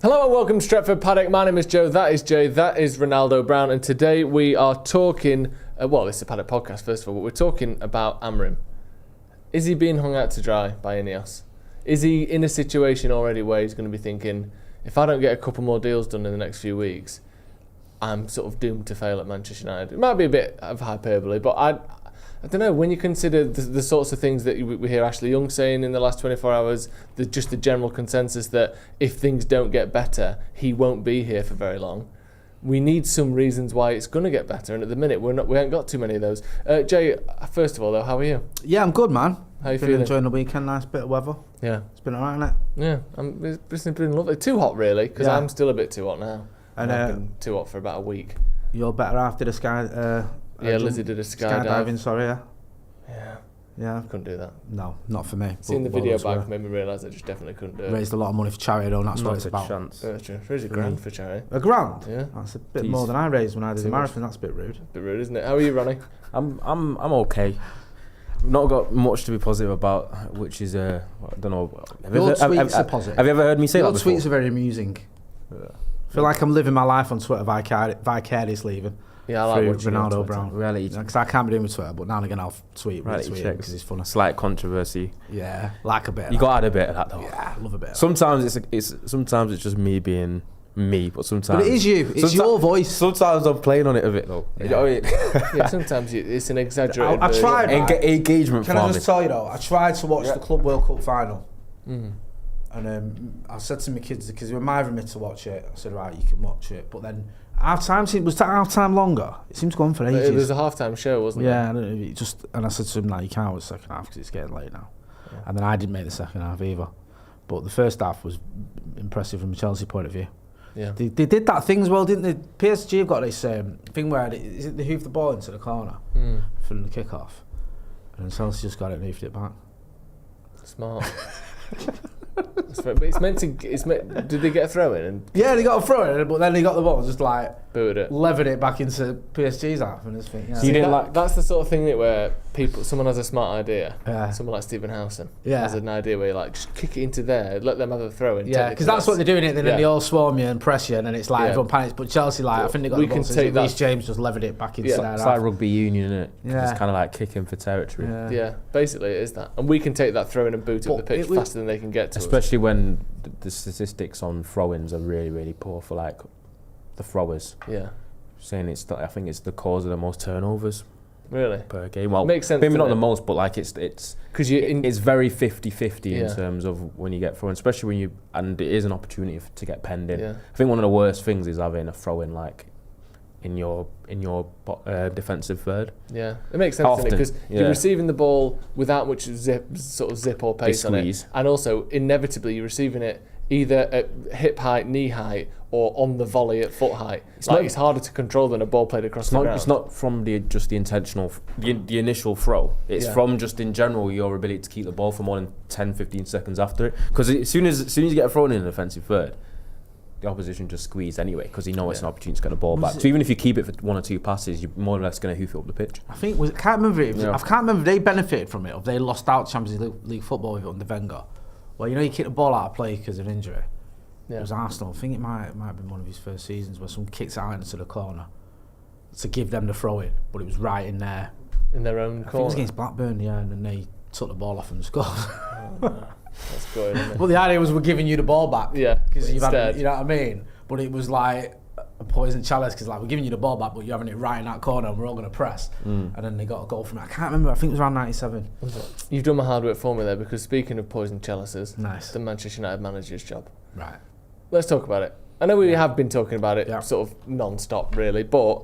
Hello and welcome to Stretford Paddock. My name is Joe, that is Jay, that is Ronaldo Brown, and today we are talking, it's a Paddock Podcast first of all, but we're talking about Amorim. Is he being hung out to dry by Ineos? Is he in a situation already where he's going to be thinking, if I don't get a couple more deals done in the next few weeks, I'm sort of doomed to fail at Manchester United? It might be a bit of hyperbole, but I don't know, when you consider the sorts of things that we hear Ashley Young saying in the last 24 hours, just the general consensus that if things don't get better, he won't be here for very long. We need some reasons why it's going to get better, and at the minute we ain't got too many of those. Jay, first of all though, how are you? Yeah, I'm good, man. How you feeling? Enjoying the weekend, nice bit of weather. Yeah. It's been alright, hasn't it? Yeah, it's been lovely. Too hot really, because I'm still a bit too hot now. And I've been too hot for about a week. You're better after the sky... Lizzie did a skydiving. Sorry, Yeah, I couldn't do that. No, not for me. Seeing the video back made me realise I just definitely couldn't do it. Raised a lot of money for charity, though, and that's what it's about. That's true. Raised a grand for charity. A grand? Yeah. That's a bit more than I raised when I did the marathon. That's a bit rude. A bit rude, isn't it? How are you, Ronnie? I'm okay. I've not got much to be positive about, which is I don't know. Your tweets are positive. Have you ever heard me say that before? Your tweets are very amusing. I feel like I'm living my life on Twitter vicariously even. Yeah, I like watching Ronaldo Brown. Reality. Because I can't be doing with Twitter, but now and again I'll retweet because it's funny. Slight controversy. Yeah, like a bit. You got to add a bit of that though. Yeah, I love a bit. Sometimes it's just me being me, but sometimes. But it is you. It's your voice. Sometimes I'm playing on it a bit though. Yeah. You know what I mean? Yeah, sometimes it's an exaggerated. I tried. Engagement. Can I just tell you though? I tried to watch the Club World Cup final. Mm. And I said to my kids, because they were mithering me to watch it, I said, right, you can watch it. But then half-time, was that half-time longer? It seemed to go on for ages. It was a half-time show, wasn't it? Yeah, and I said to him, no, you can't watch the second half because it's getting late now. Yeah. And then I didn't make the second half either. But the first half was impressive from a Chelsea point of view. Yeah. They did that thing as well, didn't they? PSG have got this thing where they hoof the ball into the corner for the kick-off. And Chelsea just got it and hoofed it back. Smart. But it's meant to. Did they get a throw in? Yeah, they got a throw in, but then they got the ball and just like booted it, levered it back into PSG's half, and just think, yeah. So you didn't like. That's the sort of thing where someone has a smart idea. Yeah. Someone like Stephen Howson has an idea where you like just kick it into there, let them have a throw in. Yeah, because that's what they're doing it. Then they all swarm you and press you, and then it's like everyone panics. But Chelsea, I think they got the ball. So Reece James just levered it back into their half. It's like rugby union, isn't it? Yeah. It's kind of like kicking for territory. Yeah, basically it is that, and we can take that throw in and boot up the pitch faster than they can get to us. Especially when the statistics on throw-ins are really, really poor for like the throwers. Yeah, saying I think it's the cause of the most turnovers. Really? Per game. Well, makes sense. Maybe not the most, but like it's because it's very 50-50 in terms of when you get thrown, especially and it is an opportunity to get penned in. Yeah. I think one of the worst things is having a throw-in like in your defensive third. Yeah, it makes sense because you're receiving the ball without much zip or pace on it, and also inevitably you're receiving it either at hip height, knee height, or on the volley at foot height. It's harder to control than a ball played across the ground. It's not from the intentional, the initial throw. It's from just in general your ability to keep the ball for more than 10-15 seconds after it. Because as soon as you get thrown in an offensive third, the opposition just squeeze anyway because it's an opportunity to get the ball back. So even if you keep it for one or two passes, you're more or less going to hoof it up the pitch. I can't remember if they benefited from it or if they lost out Champions League football with it under Wenger. Well, you kick the ball out of play because of injury. Yeah. It was Arsenal. I think it might have been one of his first seasons where someone kicks it out into the corner to give them the throw in, but it was right in there. In their own corner? I think it was against Blackburn, and then they took the ball off and scored. Oh, no. That's good, isn't it? But the idea was we're giving you the ball back. Yeah, because you know what I mean? But it was like a poison chalice because we're giving you the ball back, but you're having it right in that corner and we're all going to press. And then they got a goal from it. I can't remember. I think it was around 97. You've done my hard work for me there because speaking of poison chalices, nice. The Manchester United manager's job. Right. Let's talk about it. I know we have been talking about it sort of non-stop really, but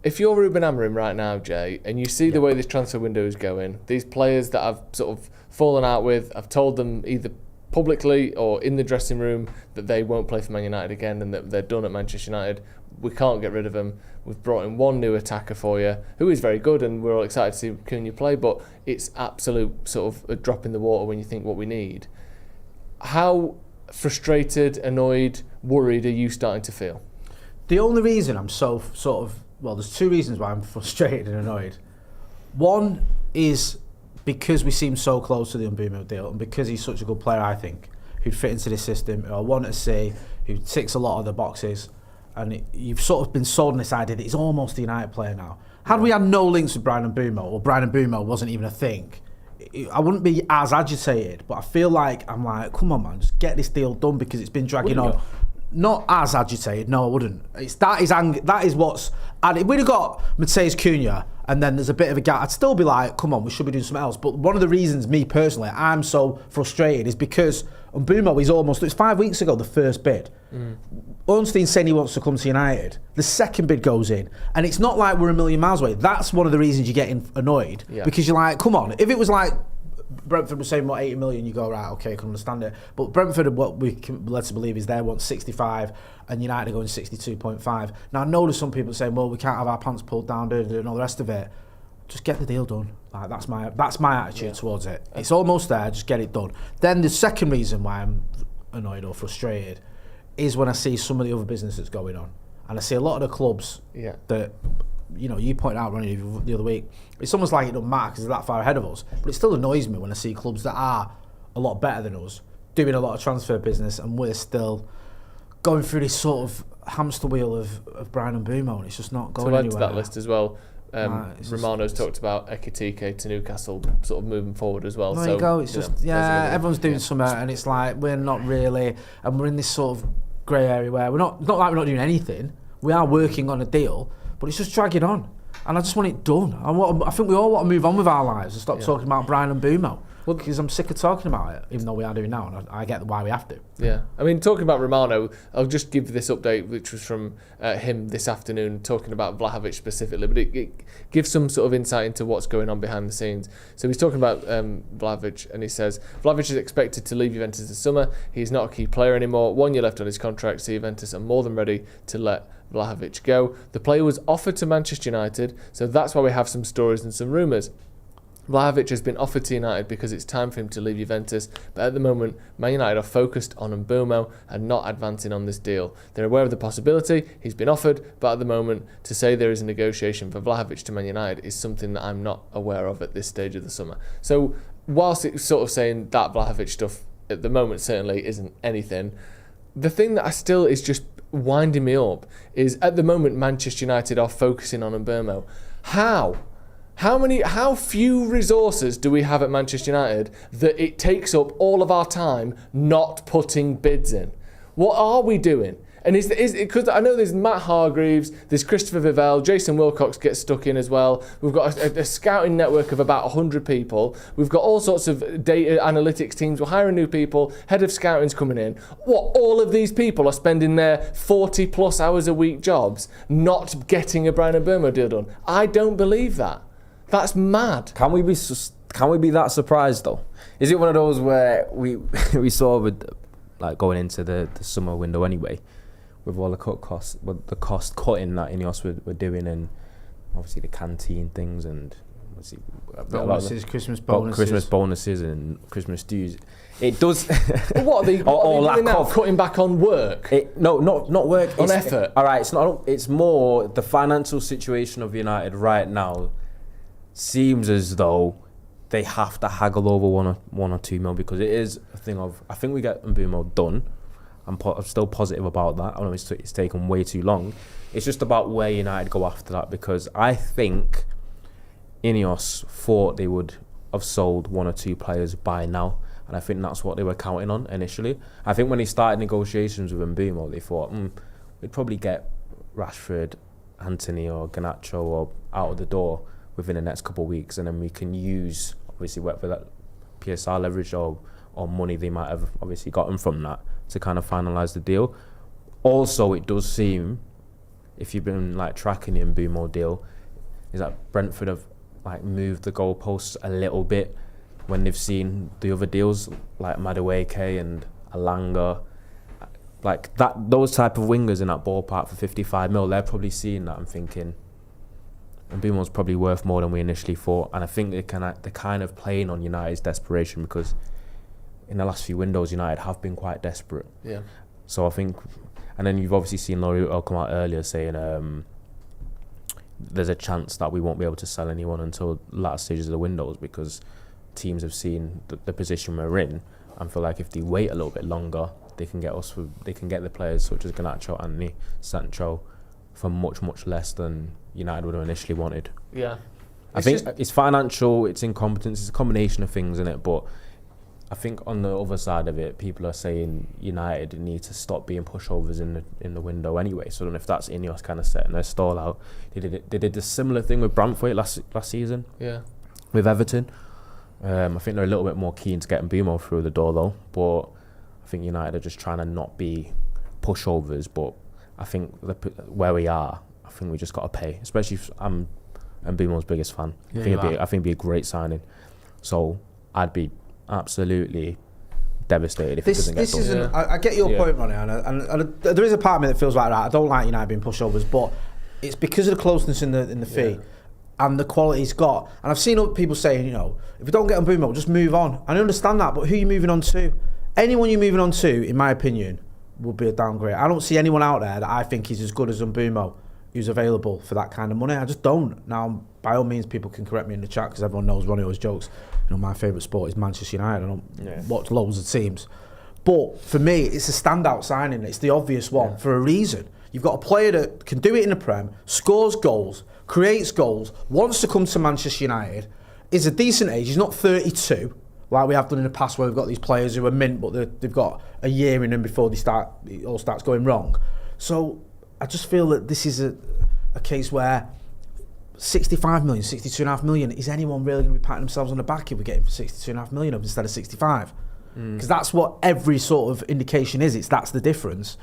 if you're Ruben Amorim right now, Jay, and you see the way this transfer window is going, these players that I've sort of fallen out with, I've told them either publicly or in the dressing room that they won't play for Man United again and that they're done at Manchester United. We can't get rid of them. We've brought in one new attacker for you, who is very good, and we're all excited to see Cunha play, but it's absolute sort of a drop in the water when you think what we need. How frustrated, annoyed, worried are you starting to feel? The only reason I'm so there's two reasons why I'm frustrated and annoyed. One is because we seem so close to the Mbeumo deal and because he's such a good player, I think. who'd fit into this system, who I want to see, who ticks a lot of the boxes. And you've sort of been sold on this idea that he's almost a United player now. Had we had no links with Bryan Mbeumo, or Bryan Mbeumo wasn't even a thing, I wouldn't be as agitated. But I feel like I'm like, come on, man, just get this deal done because it's been dragging on. Not as agitated, no, I wouldn't. That is what's. And if we'd have got Mateus Cunha and then there's a bit of a gap, I'd still be like, come on, we should be doing something else. But one of the reasons, me personally, I'm so frustrated is because Mbeumo is almost. It's 5 weeks ago the first bid. Ornstein saying he wants to come to United. The second bid goes in, and it's not like we're a million miles away. That's one of the reasons you're getting annoyed because you're like, come on. If it was like Brentford was saying, 80 million, you go, right, okay, I can understand it. But Brentford, what we can led to believe is they want 65 and United are going 62.5. Now, I know there's some people saying, well, we can't have our pants pulled down and all the rest of it. Just get the deal done. Like, that's my attitude towards it. It's almost there, just get it done. Then the second reason why I'm annoyed or frustrated is when I see some of the other business that's going on. And I see a lot of the clubs that, you pointed out, Ronnie, the other week, it's almost like it doesn't matter because they're that far ahead of us. But it still annoys me when I see clubs that are a lot better than us doing a lot of transfer business and we're still going through this sort of hamster wheel of Bryan Mbeumo, and it's just not going anywhere. To add to that list as well, Romano's talked about Ekitike to Newcastle sort of moving forward as well. There you go. It's just, everyone's doing something, and it's like we're not really, and we're in this sort of grey area where we're not like we're not doing anything. We are working on a deal, but it's just dragging on, and I just want it done. I think we all want to move on with our lives and stop talking about Bryan Mbeumo. Well, because I'm sick of talking about it, even though we are doing now, and I get why we have to. Yeah, I mean, talking about Romano, I'll just give this update, which was from him this afternoon, talking about Vlahovic specifically, but it gives some sort of insight into what's going on behind the scenes. So he's talking about Vlahovic, and he says, Vlahovic is expected to leave Juventus this summer. He's not a key player anymore. 1 year left on his contract, so Juventus are more than ready to let Vlahovic go. The player was offered to Manchester United, so that's why we have some stories and some rumours. Vlahovic has been offered to United because it's time for him to leave Juventus, but at the moment, Man United are focused on Mbeumo and not advancing on this deal. They're aware of the possibility, he's been offered, but at the moment, to say there is a negotiation for Vlahovic to Man United is something that I'm not aware of at this stage of the summer. So, whilst it's sort of saying that Vlahovic stuff at the moment certainly isn't anything, the thing that I still is just winding me up is at the moment, Manchester United are focusing on Mbeumo. How few resources do we have at Manchester United that it takes up all of our time not putting bids in? What are we doing? And is because I know there's Matt Hargreaves, there's Christopher Vivell, Jason Wilcox gets stuck in as well. We've got a scouting network of about 100 people. We've got all sorts of data analytics teams. We're hiring new people. Head of scouting's coming in. What? All of these people are spending their 40 plus hours a week jobs not getting a Bryan Mbeumo deal done. I don't believe that. That's mad. Can we be that surprised though? Is it one of those where we saw with like going into the summer window anyway, with all the cost cutting that Ineos were doing, and obviously the canteen things and obviously Christmas bonuses and Christmas dues. It does. What are they doing now? Cutting back on work? Not work. On effort. All right, it's not. It's more the financial situation of United right now. Seems as though they have to haggle over one or 2 mil because it is a thing of, I think we get Mbeumo done. I'm still positive about that. I know it's taken way too long. It's just about where United go after that, because I think Ineos thought they would have sold 1 or 2 players by now, and I think that's what they were counting on initially. I think when they started negotiations with Mbeumo, they thought we'd probably get Rashford, Anthony or Garnacho or out of the door within the next couple of weeks, and then we can use obviously whether that PSR leverage or money they might have obviously gotten from that to kind of finalise the deal. Also, it does seem, if you've been like tracking the Mbeumo deal, is that Brentford have like moved the goalposts a little bit when they've seen the other deals like Madueke and Alanga, like that, those type of wingers in that ballpark for 55 mil. They're probably seeing that and thinking, and Mbeumo's probably worth more than we initially thought, and I think they're kind of playing on United's desperation, because in the last few windows United have been quite desperate. Yeah. So I think, and then you've obviously seen Laurie come out earlier saying there's a chance that we won't be able to sell anyone until latter stages of the windows, because teams have seen the position we're in I feel like if they wait a little bit longer, they can get the players such as Garnacho, Anthony, Sancho for much, much less than United would have initially wanted. Yeah. I think it's financial, it's incompetence, it's a combination of things in it, but I think on the other side of it, people are saying United need to stop being pushovers in the window anyway. So I don't know if that's Ineos kind of setting their stall out. They did a similar thing with Brantford last season. Yeah. With Everton. I think they're a little bit more keen to get Mbeumo through the door though. But I think United are just trying to not be pushovers. But I think where we are, I think we just got to pay. Especially if I'm Mbeumo's biggest fan. Yeah, I think it'd be a great signing. So I'd be absolutely devastated if it doesn't get done. Isn't. I get your point, Ronnie, and there is a part of me that feels like that. I don't like United being pushovers, but it's because of the closeness in the fee and the quality he's got. And I've seen other people saying, if we don't get on Mbeumo, we'll just move on. And I understand that, but who are you moving on to? Anyone you're moving on to, in my opinion, will be a downgrade. I don't see anyone out there that I think is as good as Mbeumo who's available for that kind of money. I just don't. Now, by all means, people can correct me in the chat because everyone knows Ronnie always jokes. My favourite sport is Manchester United. I don't watch loads of teams. But for me, it's a standout signing. It's the obvious one for a reason. You've got a player that can do it in the Prem, scores goals, creates goals, wants to come to Manchester United, is a decent age. He's not 32, like we have done in the past where we've got these players who are mint, but they've got a year in them before it all starts going wrong. So I just feel that this is a case where 65 million, 62.5 million, is anyone really going to be patting themselves on the back if we get him for 62.5 million up instead of 65? Because that's what every sort of indication is. That's the difference.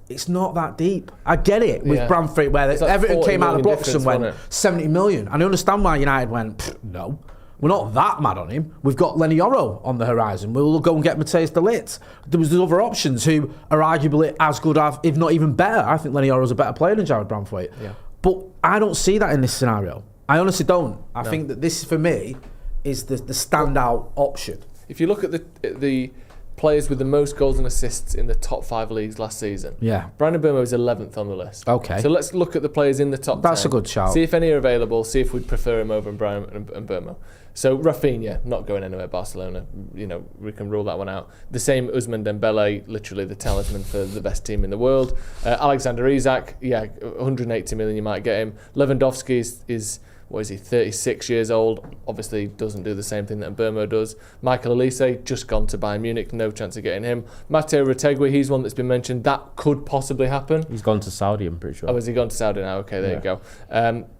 It's not that deep. I get it with Brantford where like Everton came out of the blocks and went 70 million. And I understand why United went, no, we're not that mad on him. We've got Lenny Yoro on the horizon. We'll go and get Matthijs de Ligt. There was the other options who are arguably as good, if not even better. I think Lenny Yoro's a better player than Jared Brantford. Yeah. But I don't see that in this scenario. I honestly don't. I think that this, for me, is the standout option. If you look at the players with the most goals and assists in the top 5 leagues last season, Bryan Mbeumo is 11th on the list. Okay. So let's look at the players in the top 10. That's a good shout. See if any are available, see if we'd prefer him over Bryan Mbeumo. So Rafinha, not going anywhere, Barcelona. We can rule that one out. The same Ousmane Dembele, literally the talisman for the best team in the world. Alexander Isak, 180 million you might get him. Lewandowski is what is he, 36 years old, obviously doesn't do the same thing that Mbeumo does. Michael Olise, just gone to Bayern Munich, no chance of getting him. Matteo Retegui, he's one that's been mentioned, that could possibly happen. He's gone to Saudi, I'm pretty sure. Oh, has he gone to Saudi now? Okay, there you go.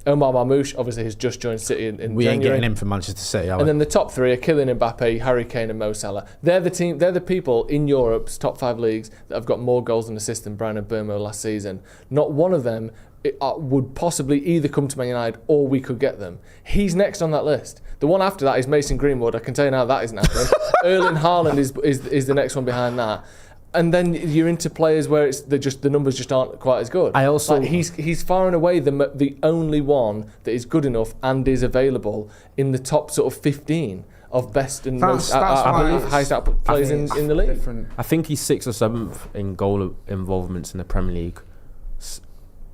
Omar Marmoush, obviously, has just joined City in we January. Ain't getting him from Manchester City, are we? And then the top 3 are Kylian Mbappe, Harry Kane and Mo Salah. They're the people in Europe's top 5 leagues that have got more goals and assists than Bryan Mbeumo last season. Not one of them would possibly either come to Man United or we could get them. He's next on that list. The one after that is Mason Greenwood. I can tell you now that isn't happening. Erling Haaland is the next one behind that. And then you're into players where the numbers just aren't quite as good. I also he's far and away the only one that is good enough and is available in the top sort of 15 of best and most highest output players in the league. Different. I think he's 6th or 7th in goal involvements in the Premier League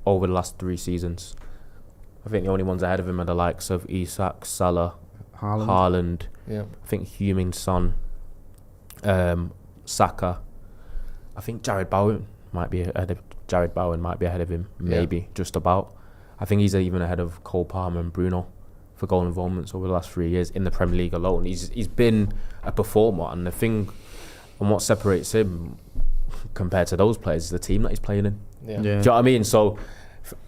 over the last 3 seasons. I think the only ones ahead of him are the likes of Isak, Salah, Haaland. I think Heung-min Son, Saka. I think Jared Bowen might be ahead of him, maybe just about. I think he's even ahead of Cole Palmer and Bruno for goal involvements over the last 3 years in the Premier League alone. He's been a performer, and the thing and what separates him compared to those players is the team that he's playing in. Do you know what I mean? So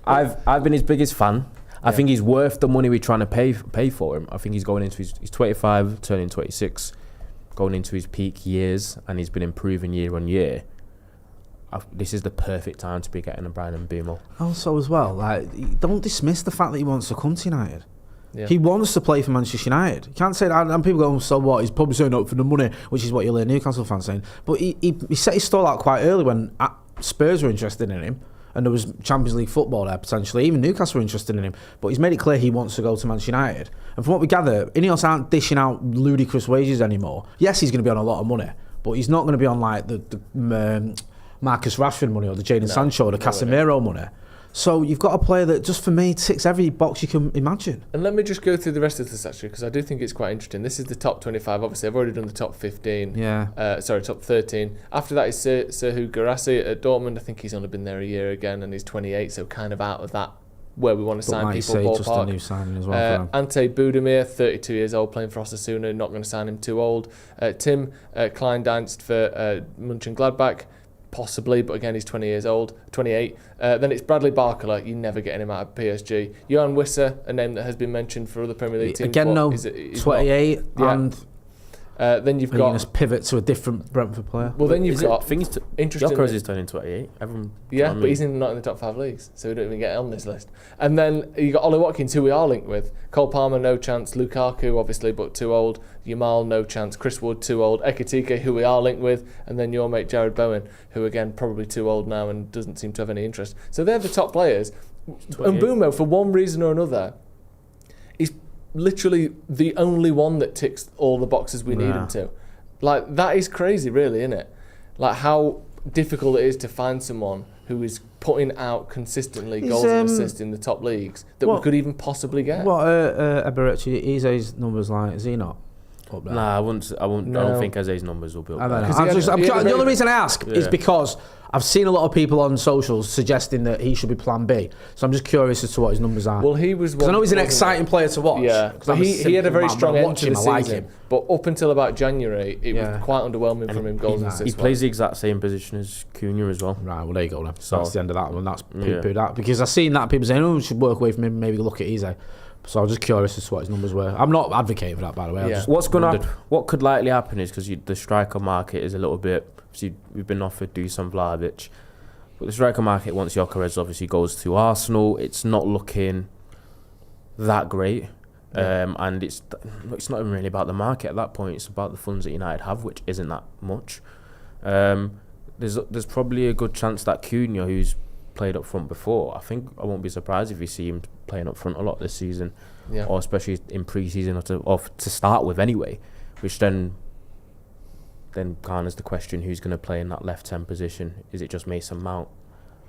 I've been his biggest fan. I think he's worth the money we're trying to pay for him. I think he's going into he's 25, turning 26, going into his peak years, and he's been improving year on year. This is the perfect time to be getting a Bryan Mbeumo. Also, as well, don't dismiss the fact that he wants to come to United. He wants to play for Manchester United. You can't say that, and people go, so what? He's probably saying up for the money, which is what you'll hear Newcastle fans saying. But he set his stall out quite early when Spurs were interested in him, and there was Champions League football there potentially. Even Newcastle were interested in him, but he's made it clear he wants to go to Manchester United. And from what we gather, Ineos aren't dishing out ludicrous wages anymore. Yes, he's going to be on a lot of money, but he's not going to be on like the Marcus Rashford money or the Jadon Sancho or the Casemiro money. So you've got a player that, just for me, ticks every box you can imagine. And let me just go through the rest of this, actually, because I do think it's quite interesting. This is the top 25. Obviously, I've already done the top 15. Yeah. Top 13. After that is Serhou Guirassy at Dortmund. I think he's only been there a year again, and he's 28, so kind of out of that where we want to sign people. Ballpark. Just a new signing as well. Ante Budimir, 32 years old, playing for Osasuna. Not going to sign him too old. Tim Kleindienst for Mönchengladbach. Possibly, but again, he's 28. Then it's Bradley Barcola. You're never getting him out of PSG. Johan Wissa, a name that has been mentioned for other Premier League teams. Again, no, 28. And then you've got... to pivot to a different Brentford player. Well, then you've got... Interesting. Gyökeres is turning 28. Yeah, but he's not in the top 5 leagues, so we don't even get on this list. And then you got Ollie Watkins, who we are linked with. Cole Palmer, no chance. Lukaku, obviously, but too old. Yamal, no chance. Chris Wood, too old. Ekitike, who we are linked with. And then your mate Jared Bowen, who, again, probably too old now and doesn't seem to have any interest. So they're the top players. And Mbeumo, for one reason or another, is literally the only one that ticks all the boxes we need him to. Like, that is crazy, really, isn't it? Like, how difficult it is to find someone who is putting out consistently goals and assists in the top leagues that we could even possibly get. What Eberechi Eze's numbers like? Is he not up there? Nah, I don't think Eze's numbers will be up there. The only reason I ask is because I've seen a lot of people on socials suggesting that he should be plan B. So I'm just curious as to what his numbers are. Well, he was... Because I know he's an exciting player to watch. Yeah, but he had a very strong end to the season. But up until about January, it was quite underwhelming from him, goals and assists. He plays the exact same position as Cunha as well. Right, well, there you go then. So that's the end of that one. That's poo-pooed out. Because I've seen that people saying, we should work away from him, maybe look at Eze. So I was just curious as to what his numbers were. I'm not advocating for that, by the way. Yeah. What could likely happen is, because the striker market is a little bit... We've been offered Dusan Vlahovic. But the striker market, once Gyökeres obviously goes to Arsenal, it's not looking that great. And it's not even really about the market at that point. It's about the funds that United have, which isn't that much. There's probably a good chance that Cunha, who's played up front before, I won't be surprised if you see him playing up front a lot this season, or especially in pre-season or to start with anyway, which then garners the question, who's going to play in that left 10 position? Is it just Mason Mount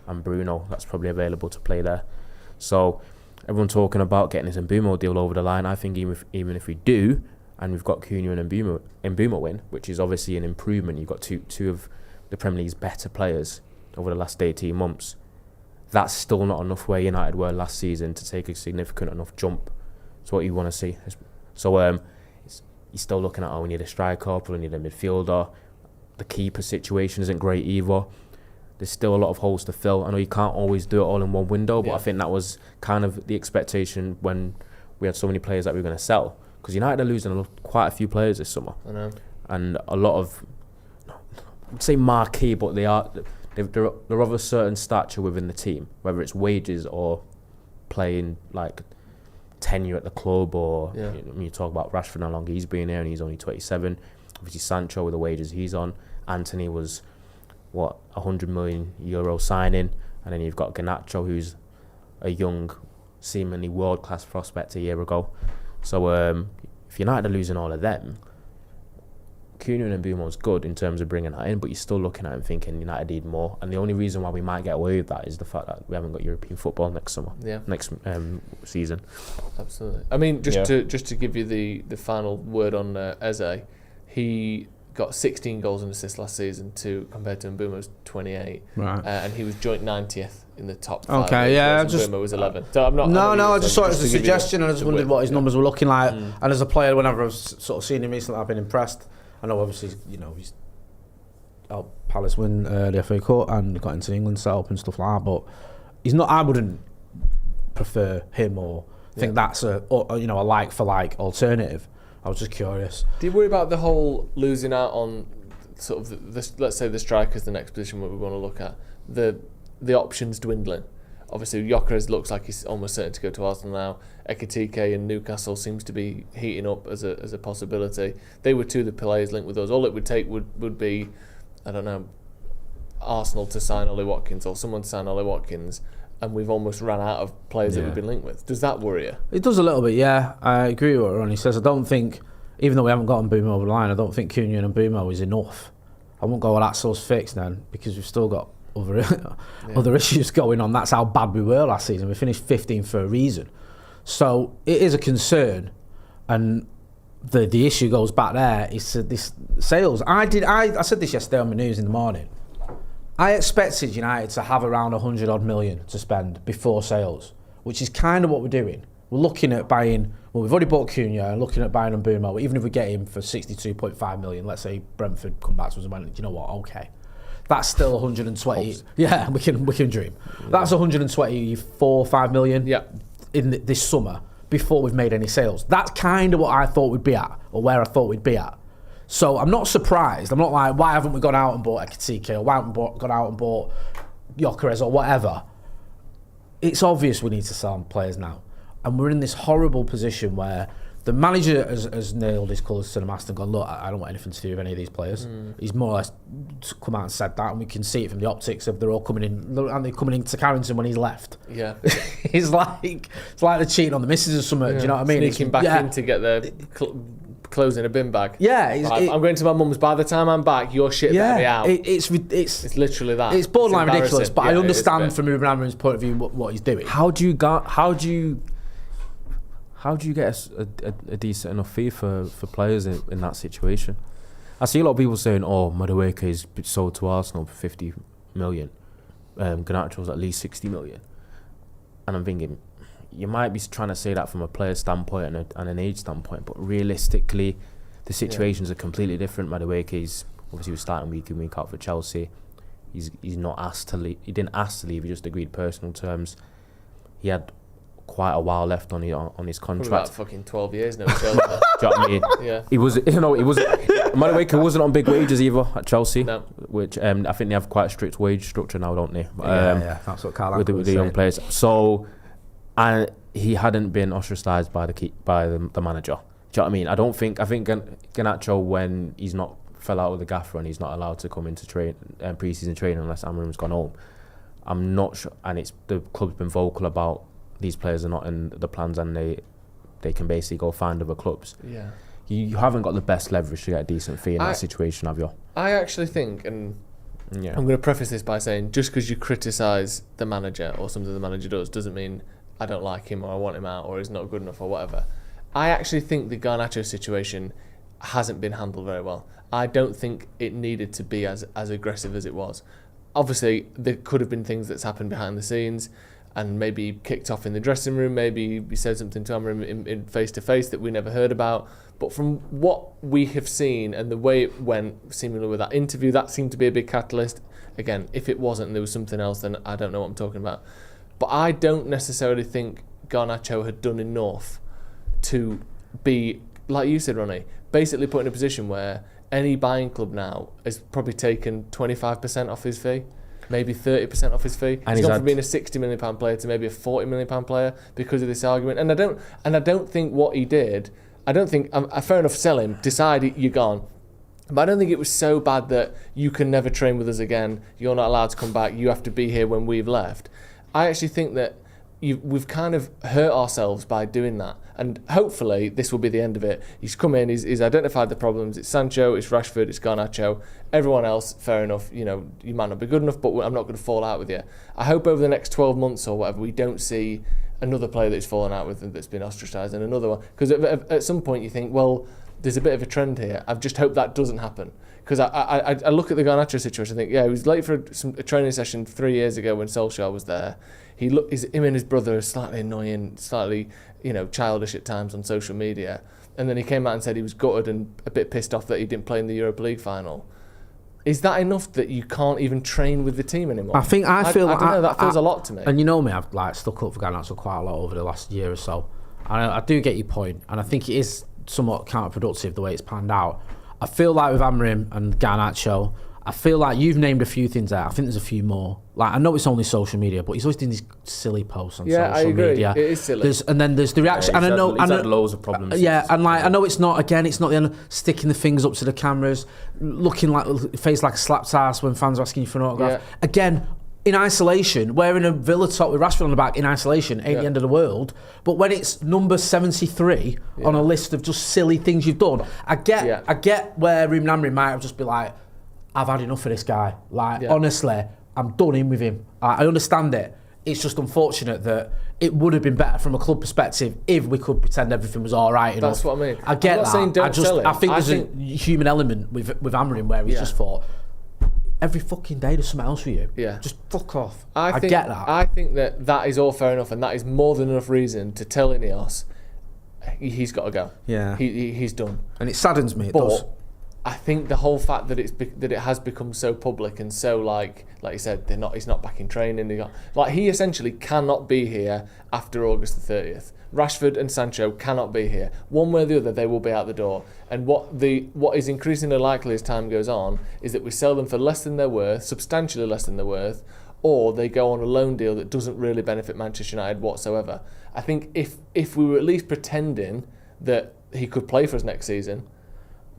and Bruno that's probably available to play there? So everyone talking about getting his Mbeumo deal over the line. I think even if we do, and we've got Cunha and Mbeumo in, which is obviously an improvement, you've got two of the Premier League's better players over the last 18 months. That's still not enough where United were last season to take a significant enough jump. It's what you want to see. So you're still looking at, we need a striker, probably need a midfielder. The keeper situation isn't great either. There's still a lot of holes to fill. I know you can't always do it all in one window, but I think that was kind of the expectation when we had so many players that we were going to sell. Because United are losing quite a few players this summer. I know. And a lot of, I'd say marquee, but they're of a certain stature within the team, whether it's wages or playing like tenure at the club, or when you talk about Rashford, how long he's been there, and he's only 27. Obviously Sancho, with the wages he's on. Anthony was €100 million signing, and then you've got Garnacho, who's a young, seemingly world-class prospect a year ago. So if United are losing all of them, Cunha and Mbeumo's good in terms of bringing that in, but you're still looking at him thinking United need more. And the only reason why we might get away with that is the fact that we haven't got European football next summer, next season. Absolutely. I mean, just to give you the final word on Eze, he got 16 goals and assists last season compared to Mbeumo's 28, and he was joint 90th in the top 5. Okay, Mbeumo was 11. So I'm not. I just saw it as a suggestion, and I just wondered what his numbers were looking like. And as a player, whenever I've sort of seen him recently, I've been impressed. I know, obviously, he's helped Palace win the FA Cup and got into the England setup and stuff like that, but he's not. I wouldn't prefer him or think that's a like for like alternative. I was just curious. Do you worry about the whole losing out on sort of let's say the striker's the next position where we want to look at, the options dwindling? Obviously, Gyökeres looks like he's almost certain to go to Arsenal now. Ekitike and Newcastle seems to be heating up as a possibility. They were two of the players linked with us. All it would take would be, I don't know, Arsenal to sign Ollie Watkins or someone to sign Ollie Watkins, and we've almost ran out of players that we've been linked with. Does that worry you? It does a little bit, yeah. I agree with what Ronnie says. I don't think, even though we haven't got Mbeumo over the line, I don't think Cunha and Mbeumo is enough. I won't go, that's us fixed then, because we've still got other issues going on. That's how bad we were last season. We finished 15th for a reason. So it is a concern, and the issue goes back there. Is this sales. I said this yesterday on my news in the morning. I expected United to have around 100 odd million to spend before sales, which is kind of what we're doing. We're looking at buying. Well, we've already bought Cunha and looking at buying Mbeumo. Even if we get him for 62.5 million, let's say Brentford come back to us and went, you know what? Okay, that's still 120. Yeah, we can dream. Yeah. That's 124-5 million. Yeah. In this summer before we've made any sales. That's kind of what I thought we'd be at, or where I thought we'd be at. So I'm not surprised. I'm not like, why haven't we gone out and bought Ekitike, or why haven't we gone out and bought Gyökeres or whatever? It's obvious we need to sell players now. And we're in this horrible position where the manager has nailed his colours to the mast and gone, look, I don't want anything to do with any of these players. He's more or less come out and said that, and we can see it from the optics of they're all coming in, and they're coming into Carrington when he's left. Yeah. It's like they're cheating on the missus or something, do you know what I mean? Sneaking back in to get their clothes in a bin bag. Yeah. I'm going to my mum's. By the time I'm back, your shit better be out. It's literally that. It's borderline ridiculous, but I understand from Ruben Amorim's point of view what he's doing. How do you get a decent enough fee for players in that situation? I see a lot of people saying, Madueke is sold to Arsenal for 50 million. Garnacho's at least 60 million. And I'm thinking, you might be trying to say that from a player standpoint and an age standpoint, but realistically, the situations are completely different. Madueke is obviously was starting week in, week out for Chelsea. He's not asked to leave. He didn't ask to leave. He just agreed personal terms. He had quite a while left on his contract. About fucking 12 years now. Do you know what I mean? Yeah. He wasn't. Madueke wasn't on big wages either at Chelsea. No. Which I think they have quite a strict wage structure now, don't they? That's what Carl with the young players. So, and he hadn't been ostracised by the manager. Do you know what I mean? I think Garnacho, when he's not fell out with the gaffer and he's not allowed to come into pre-season training unless Amorim's gone home. I'm not sure, and the club's been vocal about these players are not in the plans and they can basically go find other clubs. Yeah. You haven't got the best leverage to get a decent fee in that situation, have you? I actually think, and I'm going to preface this by saying, just because you criticise the manager or something the manager doesn't mean I don't like him or I want him out or he's not good enough or whatever. I actually think the Garnacho situation hasn't been handled very well. I don't think it needed to be as aggressive as it was. Obviously, there could have been things that's happened behind the scenes, and maybe kicked off in the dressing room, maybe he said something to Amorim in face-to-face that we never heard about. But from what we have seen and the way it went, seemingly with that interview, that seemed to be a big catalyst. Again, if it wasn't and there was something else, then I don't know what I'm talking about. But I don't necessarily think Garnacho had done enough to be, like you said, Ronnie, basically put in a position where any buying club now has probably taken 25% off his fee. Maybe 30% off his fee. And he's gone from being a £60 million player to maybe a £40 million player because of this argument. And I don't think what he did. I don't think fair enough. Sell him. Decide you're gone. But I don't think it was so bad that you can never train with us again. You're not allowed to come back. You have to be here when we've left. I actually think that we've kind of hurt ourselves by doing that. And hopefully this will be the end of it. He's come in, he's identified the problems. It's Sancho, it's Rashford, it's Garnacho. Everyone else, fair enough, you might not be good enough, but I'm not going to fall out with you. I hope over the next 12 months or whatever, we don't see another player that's fallen out with and that's been ostracised and another one. Because at some point you think, well, there's a bit of a trend here. I just hope that doesn't happen. Because I look at the Garnacho situation, I think, he was late for a training session 3 years ago when Solskjaer was there. Him and his brother are slightly annoying, slightly, childish at times on social media. And then he came out and said he was gutted and a bit pissed off that he didn't play in the Europa League final. Is that enough that you can't even train with the team anymore? I feel I don't know, that feels a lot to me. And I've stuck up for Garnacho quite a lot over the last year or so. And I do get your point, and I think it is somewhat counterproductive the way it's panned out. I feel like with Amorim and Garnacho, I feel like you've named a few things there. I think there's a few more. Like, I know it's only social media, but he's always doing these silly posts on social media. It is silly. And then there's the reaction. Yeah, and I know he's had loads of problems. I know it's not the end. Sticking the fingers up to the cameras, looking like face like a slapped ass when fans are asking you for an autograph. Yeah. Again, in isolation, wearing a Villa top with Rashford on the back in isolation ain't the end of the world. But when it's number 73 on a list of just silly things you've done, I get where Ruben Amorim might have just been like, I've had enough of this guy. Honestly, I'm done in with him. I understand it. It's just unfortunate that it would have been better from a club perspective if we could pretend everything was all right. That's what I mean. I get I'm not that. saying don't sell him. I think there's a human element with Amorim where he's just thought, every fucking day there's something else for you. Yeah. Just fuck off. I get that. I think that is all fair enough, and that is more than enough reason to tell Ineos he's got to go. Yeah. He's done. And it saddens me. It does. I think the whole fact that it has become so public and so like you said, he's not back in training. He essentially cannot be here after August the 30th. Rashford and Sancho cannot be here. One way or the other, they will be out the door. And what is increasingly likely as time goes on is that we sell them for less than they're worth, substantially less than they're worth, or they go on a loan deal that doesn't really benefit Manchester United whatsoever. I think if we were at least pretending that he could play for us next season,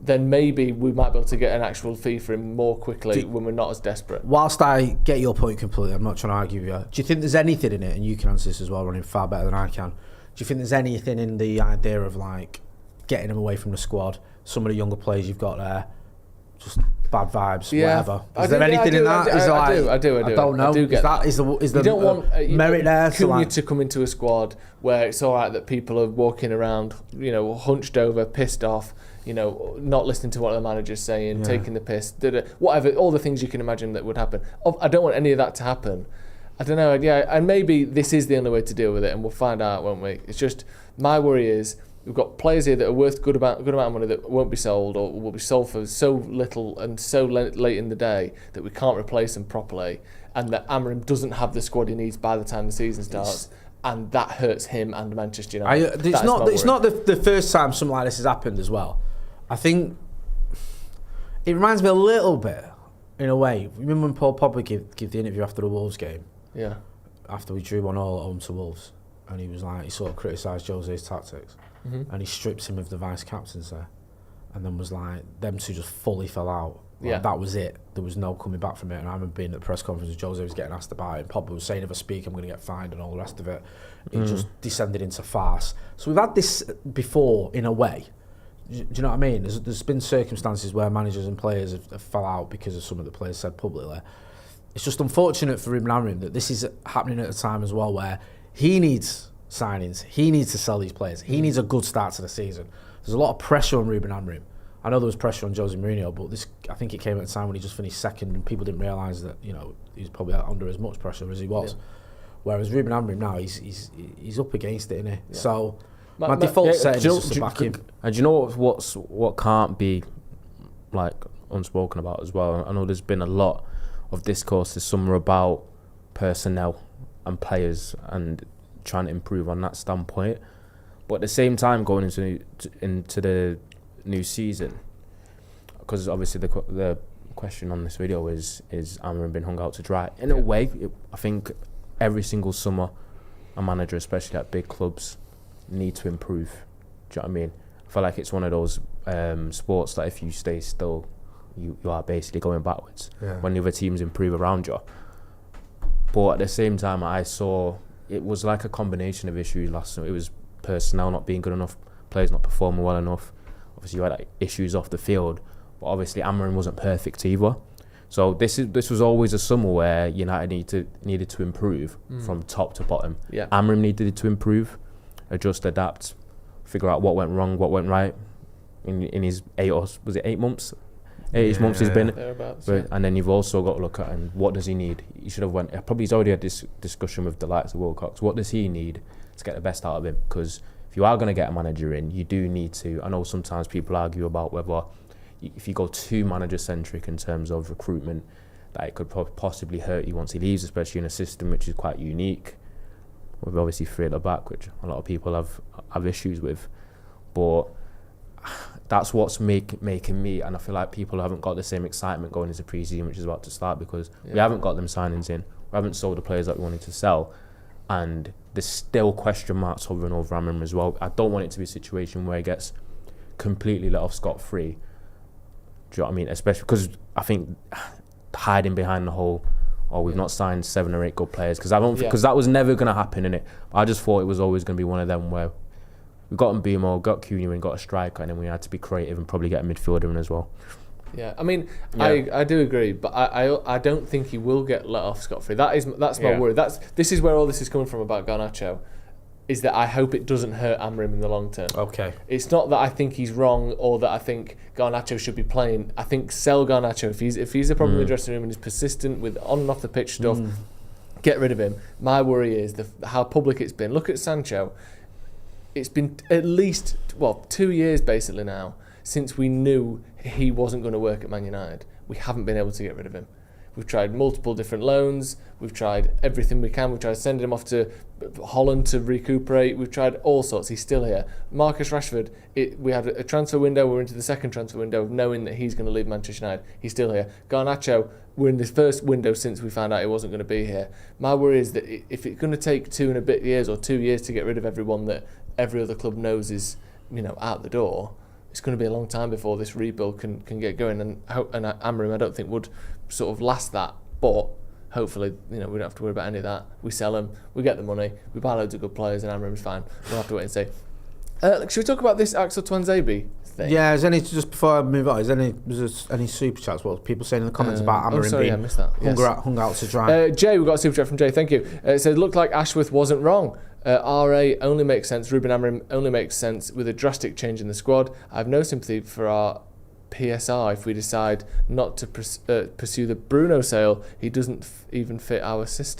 then maybe we might be able to get an actual fee for him more quickly when we're not as desperate. Whilst I get your point completely, I'm not trying to argue with you. Do you think there's anything in it, and you can answer this as well, running far better than I can, do you think there's anything in the idea of like getting him away from the squad, some of the younger players you've got there, just bad vibes, whatever? Is there anything in that? I do. I don't know. I do get that. Is the you don't want merit there? Cunha to come into a squad where it's all right that people are walking around, hunched over, pissed off, not listening to what the manager's saying, taking the piss, whatever, all the things you can imagine that would happen. I don't want any of that to happen. I don't know, and maybe this is the only way to deal with it, and we'll find out, won't we? It's just, my worry is, we've got players here that are worth good amount of money that won't be sold, or will be sold for so little and so late in the day that we can't replace them properly, and that Amorim doesn't have the squad he needs by the time the season starts. And that hurts him and Manchester United. It's not the first time something like this has happened as well. I think it reminds me a little bit, in a way. Remember when Paul Pogba gave the interview after the Wolves game? Yeah. After we drew 1-0 at home to Wolves, and he was like, he sort of criticised Jose's tactics, and he stripped him of the vice captaincy, and then was like, them two just fully fell out. That was it. There was no coming back from it. And I remember being at the press conference and Jose was getting asked about it. And Pogba was saying, if I speak, I'm going to get fined and all the rest of it. It just descended into farce. So we've had this before, in a way. Do you know what I mean? There's been circumstances where managers and players have fell out because of some of the players said publicly. It's just unfortunate for Ruben Amorim that this is happening at a time as well where he needs signings. He needs to sell these players. He needs a good start to the season. There's a lot of pressure on Ruben Amorim. I know there was pressure on Jose Mourinho, but I think it came at a time when he just finished second and people didn't realise that, he was probably under as much pressure as he was. Yeah. Whereas Ruben Amorim now, he's up against it, isn't he? Yeah. So my default setting is just to back him. And do you know what can't be like unspoken about as well? I know there's been a lot of discourse this summer about personnel and players and trying to improve on that standpoint. But at the same time, going into the new season, because obviously the question on this video is Amorim been hung out to dry? In a way, I think every single summer a manager, especially at big clubs, need to improve. Do you know what I mean? I feel like it's one of those sports that if you stay still, you are basically going backwards when the other teams improve around you. But at the same time, I saw it was like a combination of issues last summer. It was personnel not being good enough, players not performing well enough. Obviously, you had like, issues off the field, but obviously Amorim wasn't perfect either. So this was always a summer where United needed to improve from top to bottom. Yeah. Amorim needed to improve, adjust, adapt, figure out what went wrong, what went right. In his 8 months? 8 months he's been. And then you've also got to look at what does he need. He should have he's already had this discussion with the likes of Wilcox. What does he need to get the best out of him? Because if you are going to get a manager in, you do need to. I know sometimes people argue about whether if you go too manager-centric in terms of recruitment, that it could possibly hurt you once he leaves, especially in a system which is quite unique. We've obviously three at the back, which a lot of people have issues with. But that's what's making me, and I feel like people haven't got the same excitement going into pre-season, which is about to start, because we haven't got them signings in. We haven't sold the players that we wanted to sell. And there's still question marks hovering over Amorim as well. I don't want it to be a situation where he gets completely let off scot-free. Do you know what I mean? Especially because I think hiding behind the whole, we've not signed 7 or 8 good players, because that was never going to happen, innit? I just thought it was always going to be one of them where we got Mbeumo, got Cunha and got a striker, and then we had to be creative and probably get a midfielder in as well. Yeah, I mean, I do agree, but I don't think he will get let off scot-free. That's my worry. This is where all this is coming from about Garnacho, is that I hope it doesn't hurt Amorim in the long term. Okay. It's not that I think he's wrong or that I think Garnacho should be playing. I think sell Garnacho if he's a problem in the dressing room and is persistent with on and off the pitch stuff. Get rid of him. My worry is how public it's been. Look at Sancho. It's been at least 2 years basically now since we knew he wasn't going to work at Man United. We haven't been able to get rid of him. We've tried multiple different loans. We've tried everything we can. We've tried sending him off to Holland to recuperate. We've tried all sorts. He's still here. Marcus Rashford, we had a transfer window. We're into the second transfer window of knowing that he's going to leave Manchester United. He's still here. Garnacho, we're in this first window since we found out he wasn't going to be here. My worry is that if it's going to take 2 and a bit years or 2 years to get rid of everyone that every other club knows is out the door, it's going to be a long time before this rebuild can get going, and Amorim I don't think would sort of last that, but hopefully we don't have to worry about any of that. We sell them, we get the money, we buy loads of good players, and Amorim's fine. We'll have to wait and see. Should we talk about this Axel Tuanzebe thing? Yeah, just before I move on, was there any super chats? What people saying in the comments about Amorim being I missed that. hung out to dry? Jay, we got a super chat from Jay, thank you. It said, looked like Ashworth wasn't wrong. RA only makes sense, Ruben Amorim only makes sense with a drastic change in the squad. I have no sympathy for our PSR if we decide not to pursue the Bruno sale. He doesn't even fit our wasn't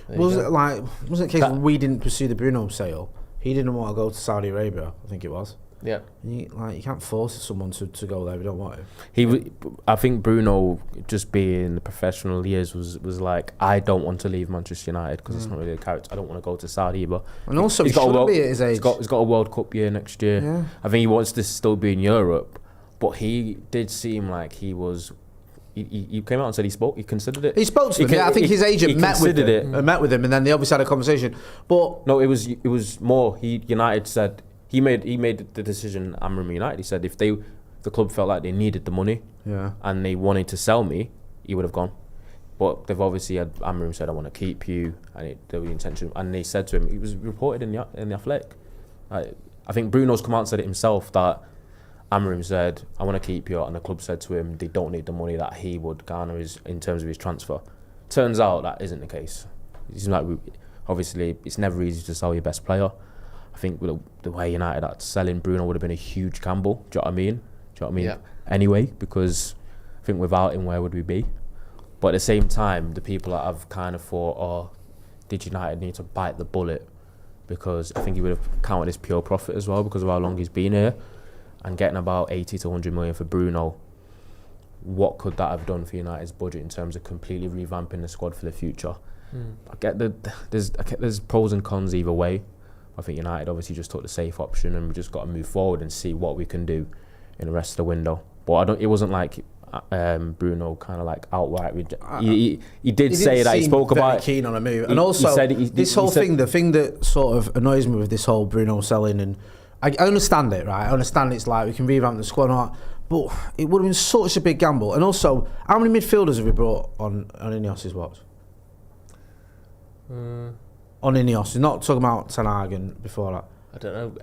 it a case of we didn't pursue the Bruno sale? He didn't want to go to Saudi Arabia, I think it was. Yeah. You can't force someone to go there if you don't want to. I think Bruno, just being the professional he is, was like, I don't want to leave Manchester United because it's not really a character. I don't want to go to Saudi either. And also, he shouldn't be at his age. He's got a World Cup year next year. Yeah. I think he wants to still be in Europe, but he did seem like he was. He came out and said he considered it. He spoke to him. I think his agent met with him, and then they obviously had a conversation. But no, it was more. United said. He made the decision. Amorim United. He said if the club felt like they needed the money, and they wanted to sell me, he would have gone. But they've obviously had Amorim said I want to keep you, and there was the intention. And they said to him, it was reported in the Athletic. I think Bruno's come out and said it himself that Amorim said I want to keep you, and the club said to him they don't need the money that he would garner in terms of his transfer. Turns out that isn't the case. It's like obviously it's never easy to sell your best player. I think with the way United are selling Bruno would have been a huge gamble. Do you know what I mean? Yeah. Anyway, because I think without him, where would we be? But at the same time, the people that have kind of thought, did United need to bite the bullet? Because I think he would have counted as pure profit as well because of how long he's been here, and getting about 80 to 100 million for Bruno. What could that have done for United's budget in terms of completely revamping the squad for the future? I get there's pros and cons either way. I think United obviously just took the safe option, and we just got to move forward and see what we can do in the rest of the window. But it wasn't like Bruno kind of like outright. He did say that he spoke about keen on a move, and also the thing that sort of annoys me with this whole Bruno selling, and I understand it, right? I understand it's like we can revamp the squad, but it would have been such a big gamble. And also, how many midfielders have we brought on Ineos' watch? On Ineos, we're not talking about Ten Hag and before that. I don't know,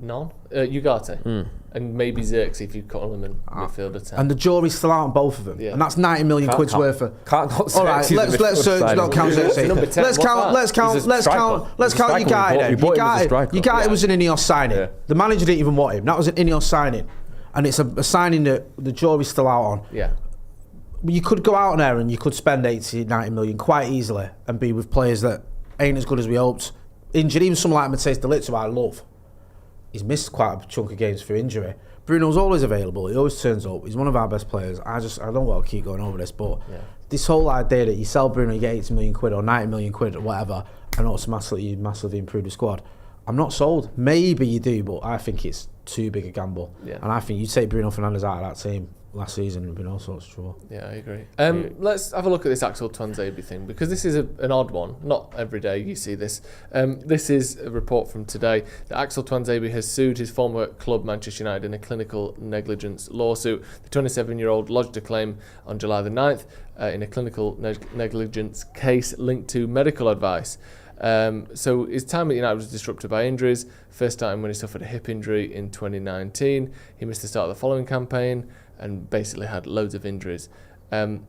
none. Ugarte and maybe Xerxes if you call him in midfielder 10. And the jury's still out on both of them, and that's 90 million quid's worth of. All right, let's not count Xerxes. Let's count Ugarte. Ugarte was an Ineos signing. Yeah. The manager didn't even want him. That was an Ineos signing, and it's a signing that the jury's still out on. Yeah. You could go out there and you could spend 80, 90 million quite easily and be with players that ain't as good as we hoped. Injured, even someone like Matthijs de Ligt, who I love. He's missed quite a chunk of games for injury. Bruno's always available. He always turns up. He's one of our best players. I don't want to keep going over this, but this whole idea that you sell Bruno, you get 80 million quid or 90 million quid or whatever, and automatically you massively improve the squad. I'm not sold. Maybe you do, but I think it's too big a gamble. Yeah. And I think you take Bruno Fernandes out of that team last season, would have been all sorts of trouble. Yeah, I agree. Let's have a look at this Axel Tuanzebe thing, because this is an odd one. Not every day you see this. This is a report from today that Axel Tuanzebe has sued his former club Manchester United in a clinical negligence lawsuit. The 27-year-old lodged a claim on July the 9th in a clinical negligence case linked to medical advice. So his time at United was disrupted by injuries. First time when he suffered a hip injury in 2019. He missed the start of the following campaign. and basically had loads of injuries. The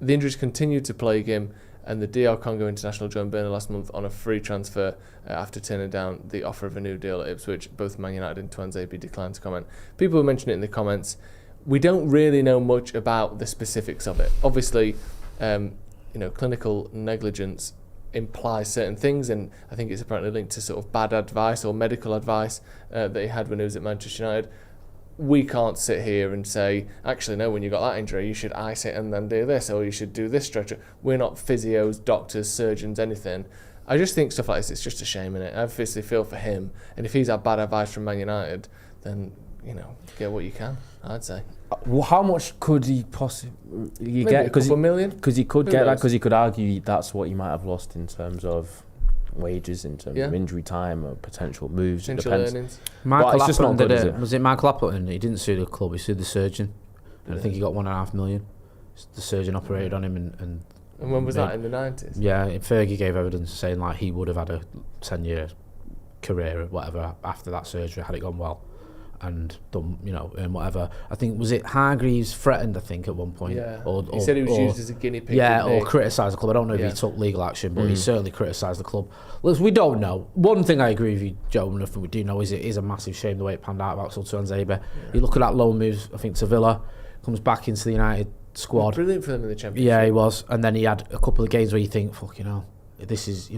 injuries continued to plague him, and the DR Congo international joined Burnley last month on a free transfer after turning down the offer of a new deal at Ipswich. Both Man United and Tuanzebe declined to comment. People will mention it in the comments. We don't really know much about the specifics of it. Obviously, clinical negligence implies certain things, and I think it's apparently linked to sort of bad advice or medical advice that he had when he was at Manchester United. We can't sit here and say, actually, no, when you got that injury, you should ice it and then do this, or you should do this stretcher. We're not physios, doctors, surgeons, anything. I just think stuff like this, it's just a shame, innit? I obviously feel for him, and if he's had bad advice from Man United, then, get what you can, I'd say. Well, how much could he possibly get? A couple million? Because he could get that, because he could argue that's what he might have lost in terms of wages, in terms of injury time or potential moves. Potential earnings. Michael Appleton did it. Was it Michael Appleton? He didn't sue the club, he sued the surgeon. And I think he got $1.5 million. The surgeon operated on him and when was that, in the 90s? Yeah, Fergie gave evidence saying like he would have had a 10-year career or whatever after that surgery had it gone well. And done, and whatever. I think, was it Hargreaves threatened, I think, at one point? Yeah. He said he was used as a guinea pig. Yeah, or criticised the club. I don't know if he took legal action, but he certainly criticised the club. Listen, we don't know. One thing I agree with you, Joe, and nothing we do know is it is a massive shame the way it panned out of Axel Tuanzebe. Yeah. You look at that loan move, I think, to Villa, comes back into the United squad. Brilliant for them in the Championship. Yeah, he was. And then he had a couple of games where you think, this is,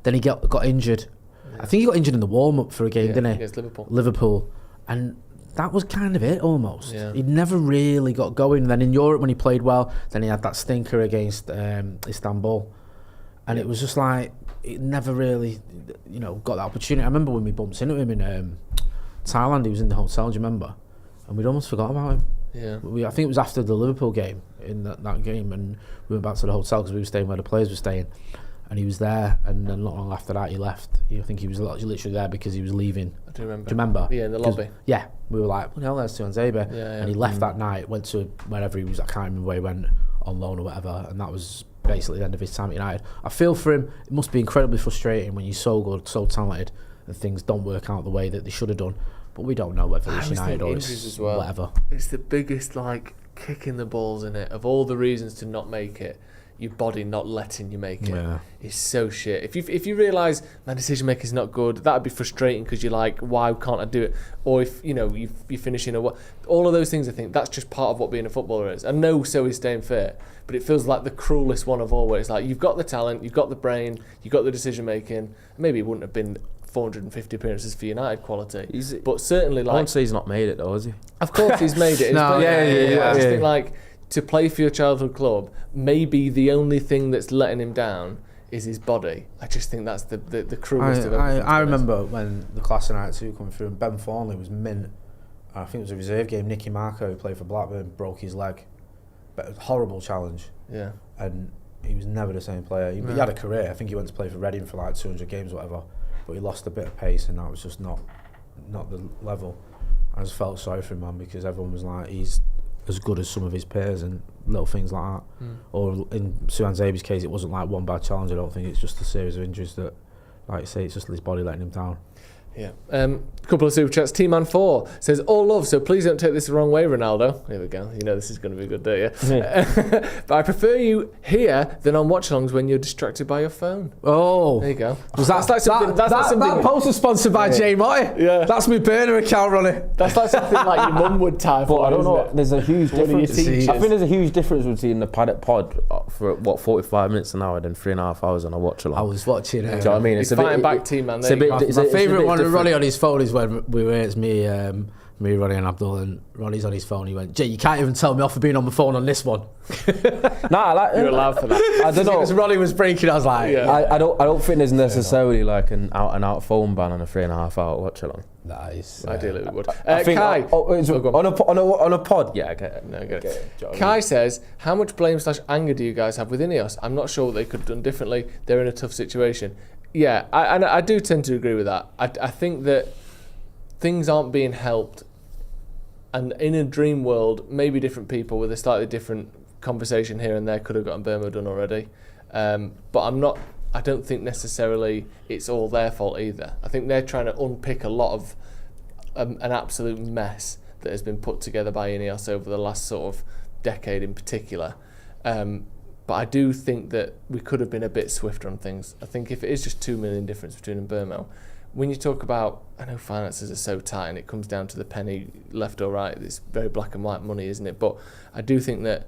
Then he got injured. Yeah. I think he got injured in the warm-up for a game, didn't he? Against Liverpool. And that was kind of it, almost. Yeah. He'd never really got going. Then in Europe, when he played well, then he had that stinker against Istanbul. And it was just like, he never really, got that opportunity. I remember when we bumped into him in Thailand, he was in the hotel, do you remember? And we'd almost forgot about him. Yeah. I think it was after the Liverpool game, in that game, and we went back to the hotel because we were staying where the players were staying. And he was there, and then not long after that, he left. I think he was literally there because he was leaving. I do remember. Do you remember? Yeah, in the lobby. Yeah, we were like, well, there's Tuanzebe. Yeah. And he left that night, went to wherever he was, I can't remember where he went, on loan or whatever, and that was basically the end of his time at United. I feel for him. It must be incredibly frustrating when you're so good, so talented, and things don't work out the way that they should have done. But we don't know whether it's United or it's whatever. It's the biggest, kick in the balls, in it, of all the reasons to not make it. Your body not letting you make it is so shit. If you realise my decision making is not good, that'd be frustrating because you're like, why can't I do it? Or if you're finishing all of those things, I think that's just part of what being a footballer is. I know so is staying fit, but it feels like the cruelest one of all. Where it's like you've got the talent, you've got the brain, you've got the decision making. Maybe it wouldn't have been 450 appearances for United quality, but certainly I won't say he's not made it though, has he? Of course he's made it. No, I just think to play for your childhood club, maybe the only thing that's letting him down is his body. I just think that's the cruelest of everything. I remember when the class of 92 coming through and Ben Thornley was mint. I think it was a reserve game. Nicky Marco, who played for Blackburn, broke his leg. But a horrible challenge. Yeah. And he was never the same player. He had a career. I think he went to play for Reading for 200 games or whatever. But he lost a bit of pace, and that was just not the level. I just felt sorry for him, man, because everyone was like, he's as good as some of his peers and little things like that. Or in Tuanzebe's case, it wasn't like one bad challenge. I don't think it's just a series of injuries that, like you say, it's just his body letting him down. Yeah. A couple of super chats. T-Man4 says, all love, so please don't take this the wrong way, Ronaldo. Here we go. This is going to be good, don't you? Yeah. But I prefer you here than on watch-alongs when you're distracted by your phone. Oh. There you go. That post was sponsored by Jay Motti. Yeah. That's my burner account, Ronnie. That's like something like your mum would type. But I don't know. There's a huge difference. I think there's a huge difference between the Paddock Pod for 45 minutes an hour and 3.5 hours on a watch-along. I was watching it. Do you know what I mean? It's fighting back, T-Man. My favourite one with Ronnie on his phone is when it's me, Ronnie and Abdul, and Ronnie's on his phone. He went, Jay, you can't even tell me off for being on the phone on this one. Nah, you're allowed for that. I don't know. Because Ronnie was breaking, I was like, I don't think there's necessarily like an out phone ban on a 3.5 hour watch along. Nice. Ideally, we would. I think Kai, on a pod. Yeah, okay. No, get it. Kai says, how much blame/anger do you guys have with Ineos? I'm not sure what they could have done differently. They're in a tough situation. Yeah, I do tend to agree with that. I think that things aren't being helped, and in a dream world, maybe different people with a slightly different conversation here and there could have gotten Mbeumo done already. But I don't think necessarily it's all their fault either. I think they're trying to unpick a lot of an absolute mess that has been put together by Ineos over the last sort of decade in particular. But I do think that we could have been a bit swifter on things. I think if it is just 2 million difference between Mbeumo, when you talk about, I know finances are so tight and it comes down to the penny left or right, it's very black and white money, isn't it? But I do think that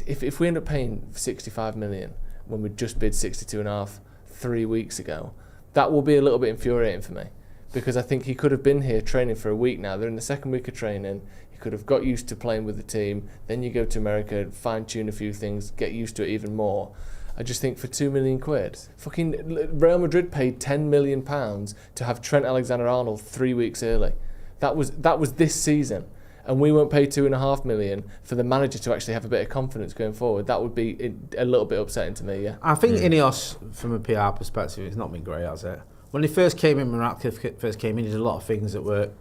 if we end up paying 65 million when we just bid 62.5 3 weeks ago, that will be a little bit infuriating for me, because I think he could have been here training for a week now. They're in the second week of training. Could have got used to playing with the team, then you go to America, fine-tune a few things, get used to it even more. I just think for 2 million quid, fucking Real Madrid paid £10 million to have Trent Alexander-Arnold 3 weeks early. That was this season, and we won't pay $2.5 million for the manager to actually have a bit of confidence going forward. That would be a little bit upsetting to me. Yeah, I think Ineos, from a PR perspective, it's not been great, has it? When he first came in, when Ratcliffe first came in, he did a lot of things that were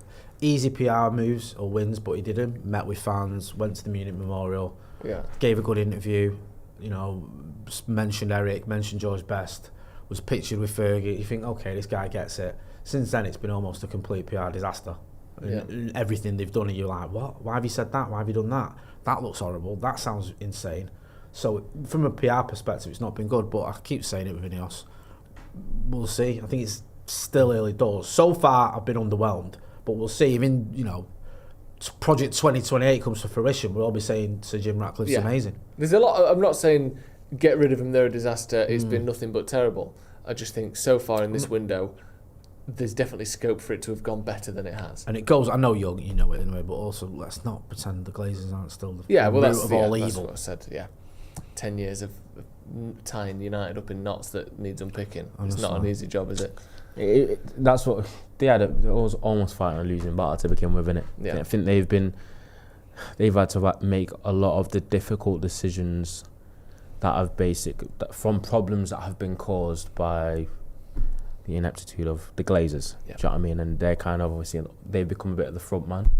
easy PR moves or wins, but he didn't. Met with fans, went to the Munich Memorial, gave a good interview, mentioned Eric, mentioned George Best, was pictured with Fergie. You think, okay, this guy gets it. Since then, it's been almost a complete PR disaster. Everything they've done, and you're like, what? Why have you said that? Why have you done that? That looks horrible. That sounds insane. So, from a PR perspective, it's not been good, but I keep saying it with Ineos. We'll see. I think it's still early doors. So far, I've been underwhelmed. But we'll see. Even Project 2028 comes to fruition, we'll all be saying Sir Jim Ratcliffe's amazing. There's a lot. I'm not saying get rid of him. They're a disaster. It's been nothing but terrible. I just think so far in this window, there's definitely scope for it to have gone better than it has. And it goes. I know you know it anyway, but also let's not pretend the Glazers aren't still the root of all evil. That's what I said. Yeah, 10 years of tying United up in knots that needs unpicking. It's not an easy job, is it? That's what they had. It was almost fighting a losing battle to begin with, innit? Yeah. I think they've had to make a lot of the difficult decisions that have from problems that have been caused by the ineptitude of the Glazers. Yeah. Do you know what I mean? And they're kind of obviously they've become a bit of the front man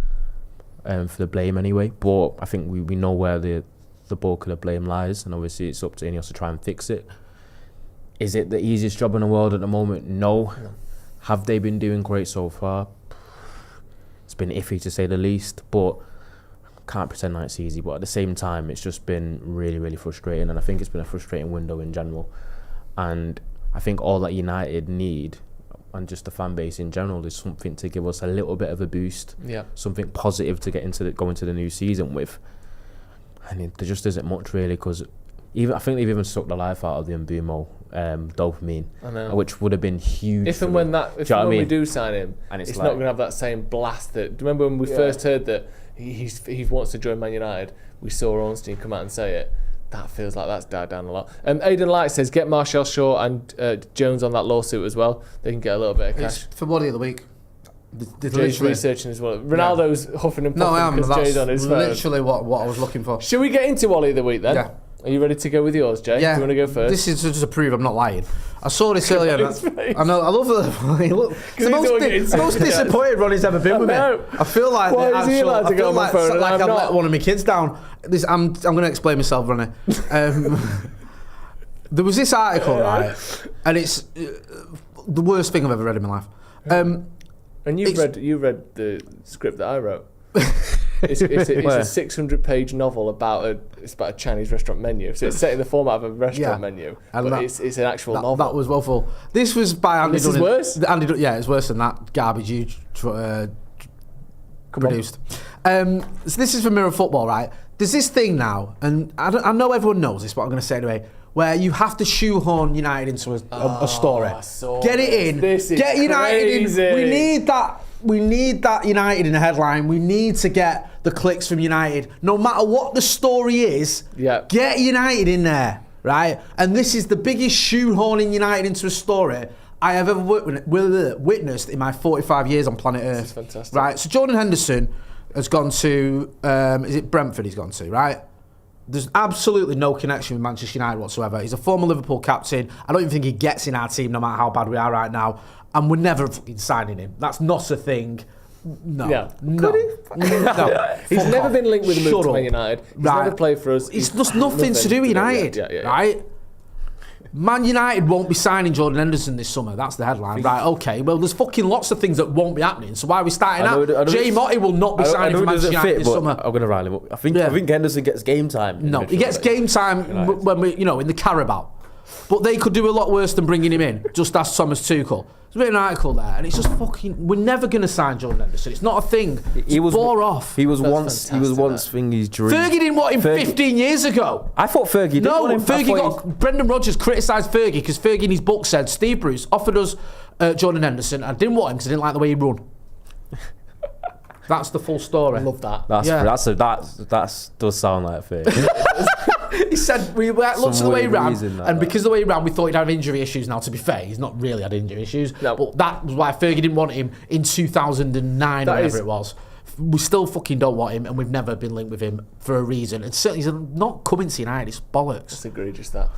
for the blame anyway. But I think we know where the bulk of the blame lies, and obviously it's up to Ineos to try and fix it. Is it the easiest job in the world at the moment? No. Have they been doing great so far? It's been iffy to say the least, but can't pretend like it's easy. But at the same time, it's just been really, really frustrating, and I think it's been a frustrating window in general. And I think all that United need, and just the fan base in general, is something to give us a little bit of a boost, something positive to go into the new season with. And there just isn't much really, because I think they've even sucked the life out of the Mbeumo dopamine, which would have been huge. If and when we do sign him, and it's not going to have that same blast. Do you remember when we first heard that he wants to join Man United? We saw Ornstein come out and say it. That feels like that's died down a lot. Aidan Light says get Martial Shaw and Jones on that lawsuit as well. They can get a little bit of cash. It's for Wally of the week. Jay's researching as well. Ronaldo's huffing and puffing because Jay's on his phone. Literally what I was looking for. Should we get into Wally of the week then? Yeah. Are you ready to go with yours, Jay? Yeah. Do you want to go first? This is just to prove I'm not lying. I saw this earlier. I know. I love the look. The most disappointed Ronnie's ever been with me. I feel like I feel like I've let one of my kids down. I'm going to explain myself, Ronnie. There was this article, right, and it's the worst thing I've ever read in my life. And you read the script that I wrote. It's a 600-page novel about a Chinese restaurant menu. So it's set in the format of a restaurant menu, but it's an actual novel. That was woeful. This was by Andy. This is worse. It's worse than that garbage you produced. So this is for Mirror Football, right? There's this thing now, and I know everyone knows this, but I'm going to say it anyway, where you have to shoehorn United into a story. Get it in. Get United in. We need that United in the headline. We need to get the clicks from United. No matter what the story is, get United in there, right? And this is the biggest shoehorning United into a story I have ever witnessed in my 45 years on planet Earth. This is fantastic. Right, so Jordan Henderson has gone to, is it Brentford he's gone to, right? There's absolutely no connection with Manchester United whatsoever. He's a former Liverpool captain. I don't even think he gets in our team no matter how bad we are right now. And we're never fucking signing him. That's not a thing. No. Yeah. No. No. He's never been linked with a move to Man United. He's never played for us. It's just nothing to do with United, right? Man United won't be signing Jordan Henderson this summer. That's the headline. Right, okay. Well, there's fucking lots of things that won't be happening. So why are we starting out? Jay Motti will not be signing for Manchester United this summer. I'm going to rile him up. I think Henderson gets game time. No, he gets game time when we, in the Carabao. But they could do a lot worse than bringing him in. Just ask Thomas Tuchel. There's been an article there, and it's just fucking. We're never going to sign Jordan Henderson. It's not a thing. He was bore off. He was once Thingy's dream. Fergie didn't want him 15 years ago. I thought Fergie did. No, Fergie got. Brendan Rodgers criticised Fergie because Fergie in his book said Steve Bruce offered us Jordan Henderson. I didn't want him because I didn't like the way he run. That's the full story. I love that. That does sound like Fergie. He said we looked at the way he ran, and because of the way he ran, we thought he'd have injury issues. Now, to be fair, he's not really had injury issues. No. But that was why Fergie didn't want him in 2009 or whatever it was. We still fucking don't want him, and we've never been linked with him for a reason. And certainly, he's not coming to United. It's bollocks. It's egregious that.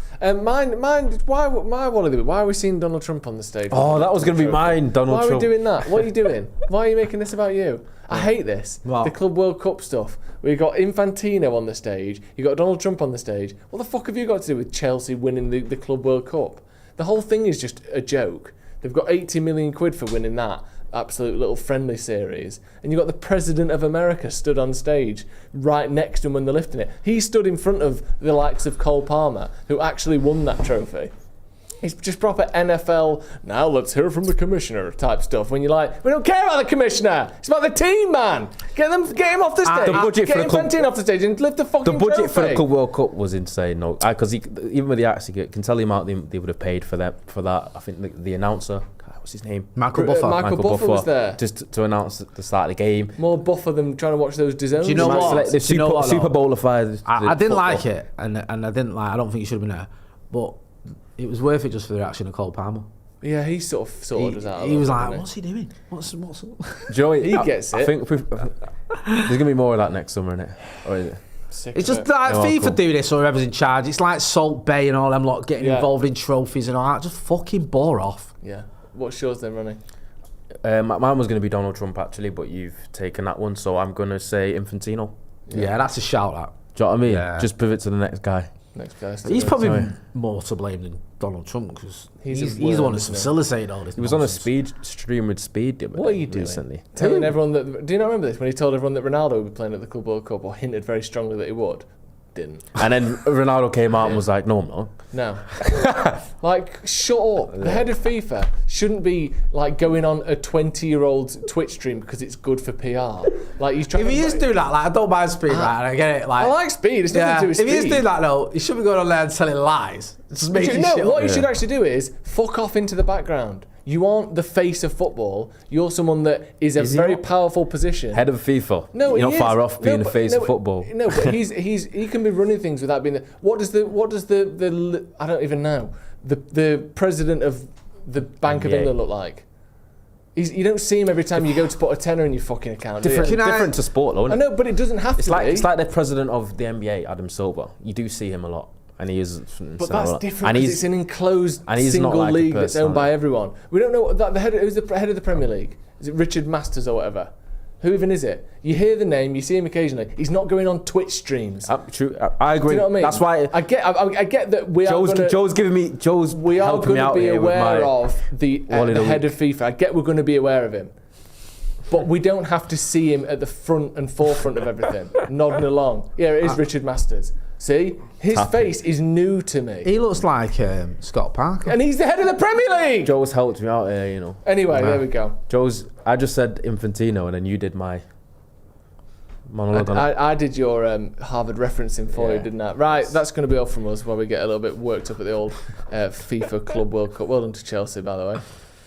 Mine. Why are we seeing Donald Trump on the stage? Oh, that was going to be mine, Donald Trump. Why are we doing that? What are you doing? Why are you making this about you? I hate this. Wow. The Club World Cup stuff. We got Infantino on the stage. You got Donald Trump on the stage. What the fuck have you got to do with Chelsea winning the Club World Cup? The whole thing is just a joke. They've got 80 million quid for winning that absolute little friendly series, and you got the President of America stood on stage right next to him when they're lifting it. He stood in front of the likes of Cole Palmer, who actually won that trophy. It's just proper NFL, now let's hear from the commissioner type stuff. When you're like, we don't care about the commissioner. It's about the team, man. Get him off the stage. The budget Get Infantino off the stage and lift the fucking trophy. The budget for the Club World Cup was insane. No, because even with the acts, you can tell the amount they would have paid for that. I think the announcer, what's his name? Michael Buffer. Michael Buffer was there. Just to announce the start of the game. More Buffer than trying to watch those DAZN. Do you know what? The Super Bowl-ified. I didn't like it, and I didn't like. I don't think he should have been there, but it was worth it just for the reaction of Cole Palmer. Yeah, he sort of does that. He was like, "What's he doing? What's?" Joey, he gets it. I think there's gonna be more of that next summer, isn't it? Or is it? It's just like FIFA doing this, or whoever's in charge. It's like Salt Bay and all them lot getting involved in trophies and all that. Just fucking bore off. Yeah. What's yours then, Ronnie? Mine was going to be Donald Trump actually, but you've taken that one, so I'm going to say Infantino. Yeah, that's a shout out. Do you know what I mean? Yeah. Just pivot to the next guy. He's probably more to blame than Donald Trump because he's the one that's facilitated all this. He was nonsense. On a speed stream with Speed. What are you doing? Recently? Telling everyone that. Do you not remember this when he told everyone that Ronaldo would be playing at the Club World Cup, or hinted very strongly that he would? Didn't. And then Ronaldo came out and was like, "No, I'm not." No. Like, shut up. The head of FIFA shouldn't be like going on a 20-year-old Twitch stream because it's good for PR. Like, he's trying. If he is doing that, like, I don't mind Speed, right? I get it. Like, I like Speed. It's nothing to do with Speed. If he is doing that, though, he shouldn't be going on there and telling lies. Just making shit. What you should actually do is fuck off into the background. You aren't the face of football. You're someone that is a very powerful position. Head of FIFA. No, you're not far off being the face of football. No, but he can be running things without being the. What does the I don't even know. The president of the Bank of England look like? You don't see him every time you go to put a tenner in your fucking account. Different to sport, though, isn't it? I know, but it doesn't have to be. It's like the president of the NBA, Adam Silver. You do see him a lot. And he is, but that's different because it's an enclosed single league that's owned by everyone. We don't know who's the head of the Premier League. Is it Richard Masters or whatever? Who even is it? You hear the name, you see him occasionally. He's not going on Twitch streams. True, I agree. Do you know what I mean? That's why I get that we are going to be aware of the head of FIFA. I get we're going to be aware of him. But we don't have to see him at the front and forefront of everything, nodding along. Yeah, it is Richard Masters. See? His face is new to me. He looks like Scott Parker. And he's the head of the Premier League! Joe's helped me out here, you know. Anyway, there we go. I just said Infantino, and then you did my monologue on it. I did your Harvard referencing for you, didn't I? Right, that's going to be all from us while we get a little bit worked up at the old FIFA Club World Cup. Well done to Chelsea, by the way.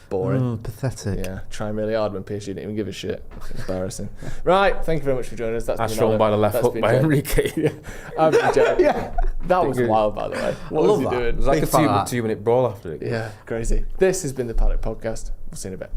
Boring. Oh, pathetic. Yeah, trying really hard when PSG didn't even give a shit. It's embarrassing. Right, thank you very much for joining us. That's strong by the left hook by Enrique. I've been joking. That was wild, by the way. What was he doing? It was like a 2-minute brawl after it. Yeah, crazy. This has been the Paddock Podcast. We'll see you in a bit.